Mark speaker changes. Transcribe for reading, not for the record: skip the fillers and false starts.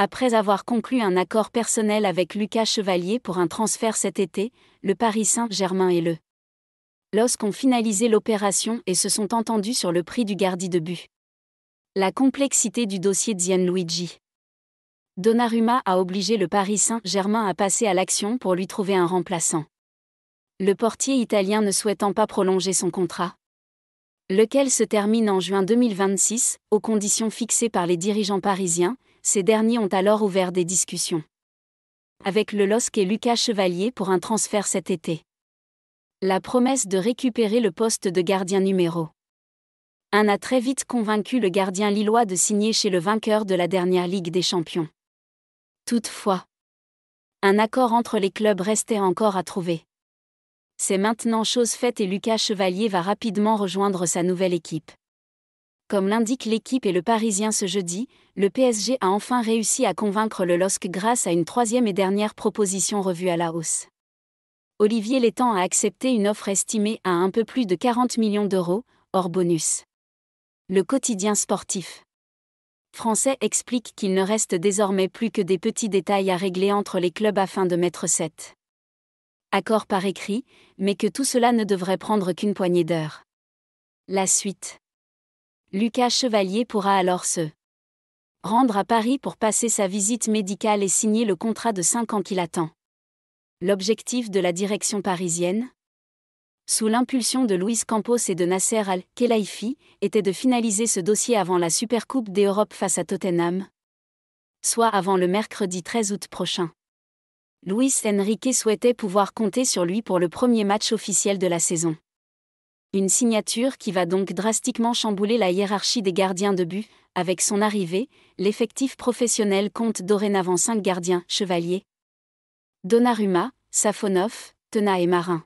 Speaker 1: Après avoir conclu un accord personnel avec Lucas Chevalier pour un transfert cet été, le Paris Saint-Germain et le LOSC ont finalisé l'opération et se sont entendus sur le prix du gardien de but. La complexité du dossier Gianluigi Donnarumma a obligé le Paris Saint-Germain à passer à l'action pour lui trouver un remplaçant. Le portier italien ne souhaitant pas prolonger son contrat, lequel se termine en juin 2026, aux conditions fixées par les dirigeants parisiens, ces derniers ont alors ouvert des discussions avec le LOSC et Lucas Chevalier pour un transfert cet été. La promesse de récupérer le poste de gardien numéro 1 a très vite convaincu le gardien lillois de signer chez le vainqueur de la dernière Ligue des Champions. Toutefois, un accord entre les clubs restait encore à trouver. C'est maintenant chose faite et Lucas Chevalier va rapidement rejoindre sa nouvelle équipe. Comme l'indique l'équipe et le Parisien ce jeudi, le PSG a enfin réussi à convaincre le LOSC grâce à une troisième et dernière proposition revue à la hausse. Olivier Létang a accepté une offre estimée à un peu plus de 40 millions d'euros, hors bonus. Le quotidien sportif français explique qu'il ne reste désormais plus que des petits détails à régler entre les clubs afin de mettre cet accord par écrit, mais que tout cela ne devrait prendre qu'une poignée d'heures. La suite. Lucas Chevalier pourra alors se rendre à Paris pour passer sa visite médicale et signer le contrat de 5 ans qu'il attend. L'objectif de la direction parisienne, sous l'impulsion de Luis Campos et de Nasser Al-Khelaifi, était de finaliser ce dossier avant la Supercoupe d'Europe face à Tottenham, soit avant le mercredi 13 août prochain. Luis Enrique souhaitait pouvoir compter sur lui pour le premier match officiel de la saison. Une signature qui va donc drastiquement chambouler la hiérarchie des gardiens de but. Avec son arrivée, l'effectif professionnel compte dorénavant 5 gardiens, Chevalier, Donnarumma, Safonov, Tena et Marin.